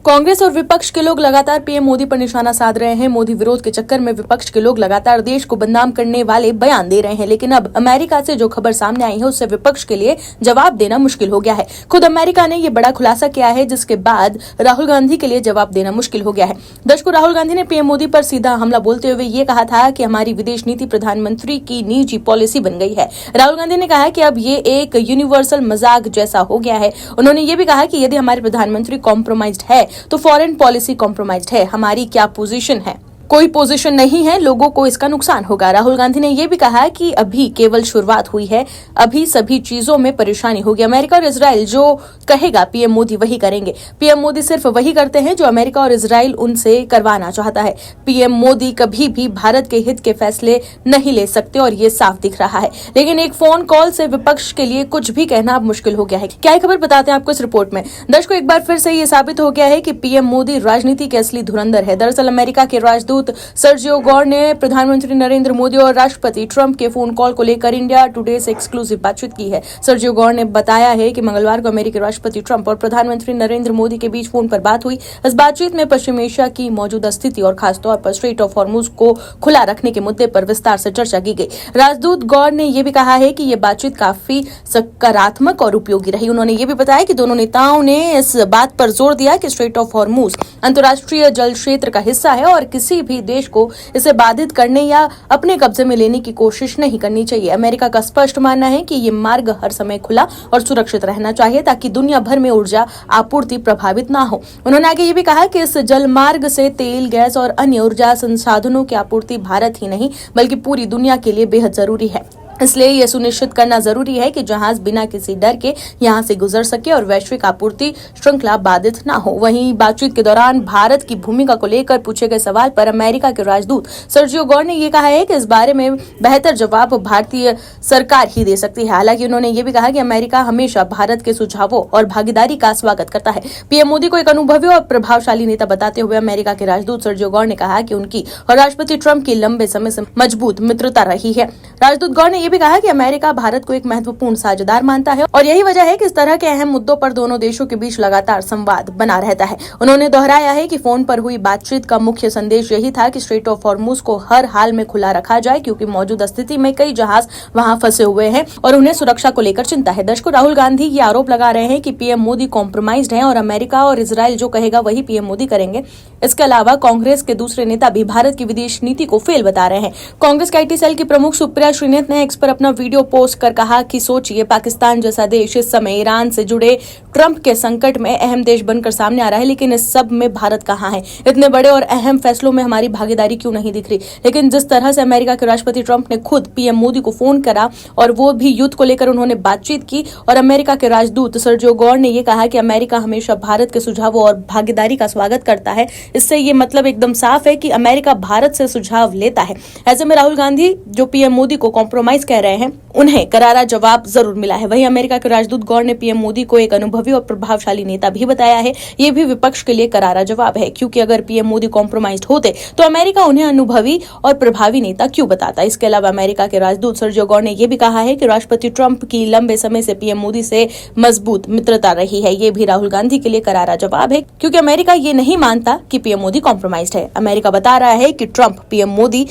कांग्रेस और विपक्ष के लोग लगातार पीएम मोदी पर निशाना साध रहे हैं। मोदी विरोध के चक्कर में विपक्ष के लोग लगातार देश को बदनाम करने वाले बयान दे रहे हैं, लेकिन अब अमेरिका से जो खबर सामने आई है उससे विपक्ष के लिए जवाब देना मुश्किल हो गया है। खुद अमेरिका ने ये बड़ा खुलासा किया है, जिसके बाद राहुल गांधी के लिए जवाब देना मुश्किल हो गया है। दर्शकों, राहुल गांधी ने पीएम मोदी पर सीधा हमला बोलते हुए ये कहा था कि हमारी विदेश नीति प्रधानमंत्री की निजी पॉलिसी बन गई है। राहुल गांधी ने कहा कि अब ये एक यूनिवर्सल मजाक जैसा हो गया है। उन्होंने ये भी कहा कि यदि हमारे प्रधानमंत्री कॉम्प्रोमाइज्ड है तो फॉरेन पॉलिसी कॉम्प्रोमाइज्ड है। हमारी क्या पोजीशन है? कोई पोजीशन नहीं है, लोगों को इसका नुकसान होगा। राहुल गांधी ने यह भी कहा कि अभी केवल शुरुआत हुई है, अभी सभी चीजों में परेशानी होगी। अमेरिका और इजराइल जो कहेगा पीएम मोदी वही करेंगे। पीएम मोदी सिर्फ वही करते हैं जो अमेरिका और इजराइल उनसे करवाना चाहता है। पीएम मोदी कभी भी भारत के हित के फैसले नहीं ले सकते और ये साफ दिख रहा है। लेकिन एक फोन कॉल से विपक्ष के लिए कुछ भी कहना अब मुश्किल हो गया है। क्या खबर बताते हैं आपको इस रिपोर्ट में। दर्शकों, एक बार फिर से ये साबित हो गया है कि पीएम मोदी राजनीति के असली धुरंधर है। दरअसल अमेरिका के राजदूत सर्जियो गौर ने प्रधानमंत्री नरेंद्र मोदी और राष्ट्रपति ट्रंप के फोन कॉल को लेकर इंडिया टुडे से एक्सक्लूसिव बातचीत की है। सर्जियो गौर ने बताया है कि मंगलवार को अमेरिकी राष्ट्रपति ट्रंप और प्रधानमंत्री नरेंद्र मोदी के बीच फोन पर बात हुई। इस बातचीत में पश्चिम एशिया की मौजूदा स्थिति और खासतौर पर स्ट्रेट ऑफ हॉर्मुज को खुला रखने के मुद्दे पर विस्तार से चर्चा की गई। राजदूत गौर ने यह भी कहा है कि यह बातचीत काफी सकारात्मक और उपयोगी रही। उन्होंने यह भी बताया कि दोनों नेताओं ने इस बात पर जोर दिया कि स्ट्रेट ऑफ हॉर्मुज अंतर्राष्ट्रीय जल क्षेत्र का हिस्सा है और किसी भी देश को इसे बाधित करने या अपने कब्जे में लेने की कोशिश नहीं करनी चाहिए। अमेरिका का स्पष्ट मानना है कि ये मार्ग हर समय खुला और सुरक्षित रहना चाहिए ताकि दुनिया भर में ऊर्जा आपूर्ति प्रभावित ना हो। उन्होंने आगे ये भी कहा कि इस जल मार्ग से तेल, गैस और अन्य ऊर्जा संसाधनों की आपूर्ति भारत ही नहीं बल्कि पूरी दुनिया के लिए बेहद जरूरी है। इसलिए यह सुनिश्चित करना जरूरी है कि जहाज बिना किसी डर के यहां से गुजर सके और वैश्विक आपूर्ति श्रृंखला बाधित ना हो। वहीं बातचीत के दौरान भारत की भूमिका को लेकर पूछे गए सवाल पर अमेरिका के राजदूत सर्जियो गौर ने यह कहा है कि इस बारे में बेहतर जवाब भारतीय सरकार ही दे सकती है। हालांकि उन्होंने ये भी कहा कि अमेरिका हमेशा भारत के सुझावों और भागीदारी का स्वागत करता है। पीएम मोदी को एक अनुभवी और प्रभावशाली नेता बताते हुए अमेरिका के राजदूत सर्जियो गौर ने कहा कि उनकी और राष्ट्रपति ट्रंप की लंबे समय से मजबूत मित्रता रही है। राजदूत गौर ने भी कहा कि अमेरिका भारत को एक महत्वपूर्ण साझेदार मानता है और यही वजह है कि इस तरह के अहम मुद्दों पर दोनों देशों के बीच लगातार संवाद बना रहता है। उन्होंने दोहराया है कि फोन पर हुई बातचीत का मुख्य संदेश यही था कि स्ट्रेट ऑफ हॉर्मुज को हर हाल में खुला रखा जाए, क्योंकि मौजूदा स्थिति में कई जहाज वहां फंसे हुए हैं और उन्हें सुरक्षा को लेकर चिंता है। दर्शकों, राहुल गांधी ये आरोप लगा रहे हैं कि पीएम मोदी कॉम्प्रोमाइज्ड हैं और अमेरिका और इजराइल जो कहेगा वही पीएम मोदी करेंगे। इसके अलावा कांग्रेस के दूसरे नेता भी भारत की विदेश नीति को फेल बता रहे हैं। कांग्रेस के आईटी सेल की प्रमुख सुप्रिया श्रीनेत ने एक्स पर अपना वीडियो पोस्ट कर कहा कि सोचिए, पाकिस्तान जैसा देश इस समय ईरान से जुड़े ट्रंप के संकट में अहम देश बनकर सामने आ रहा है, लेकिन इस सब में भारत कहाँ है? इतने बड़े और अहम फैसलों में हमारी भागीदारी क्यों नहीं दिख रही? लेकिन जिस तरह से अमेरिका के राष्ट्रपति ट्रंप ने खुद पीएम मोदी को फोन करा और वो भी युद्ध को लेकर उन्होंने बातचीत की, और अमेरिका के राजदूत सर्जियो गौर ने यह कहा कि अमेरिका हमेशा भारत के सुझावों और भागीदारी का स्वागत करता है, इससे ये मतलब एकदम साफ है कि अमेरिका भारत से सुझाव लेता है। ऐसे में राहुल गांधी जो पीएम मोदी को कॉम्प्रोमाइज कह रहे हैं, उन्हें करारा जवाब जरूर मिला है। वहीं अमेरिका के राजदूत गौर ने पीएम मोदी को एक अनुभवी और प्रभावशाली नेता भी बताया है। ये भी विपक्ष के लिए करारा जवाब है, क्योंकि अगर पीएम मोदी कॉम्प्रोमाइज्ड होते तो अमेरिका उन्हें अनुभवी और प्रभावी नेता क्यों बताता। इसके अलावा अमेरिका के राजदूत सर्जियो गौर ने यह भी कहा है कि राष्ट्रपति ट्रंप की लंबे समय से पीएम मोदी से मजबूत मित्रता रही है। ये भी राहुल गांधी के लिए करारा जवाब है, क्योंकि अमेरिका ये नहीं मानता कि पीएम मोदी कॉम्प्रोमाइज्ड है। अमेरिका बता रहा है कि ट्रंप पीएम मोदी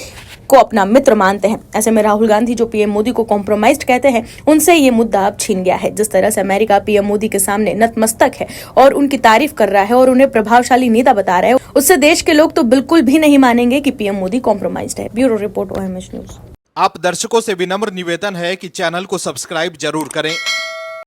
को अपना मित्र मानते हैं। ऐसे में राहुल गांधी जो पीएम मोदी को कॉम्प्रोमाइज्ड कहते हैं, उनसे ये मुद्दा अब छीन गया है। जिस तरह से अमेरिका पीएम मोदी के सामने नतमस्तक है और उनकी तारीफ कर रहा है और उन्हें प्रभावशाली नेता बता रहा है, उससे देश के लोग तो बिल्कुल भी नहीं मानेंगे कि पीएम मोदी कॉम्प्रोमाइज्ड है। Bureau report OMH news. आप दर्शकों से विनम्र निवेदन है कि चैनल को सब्सक्राइब जरूर करें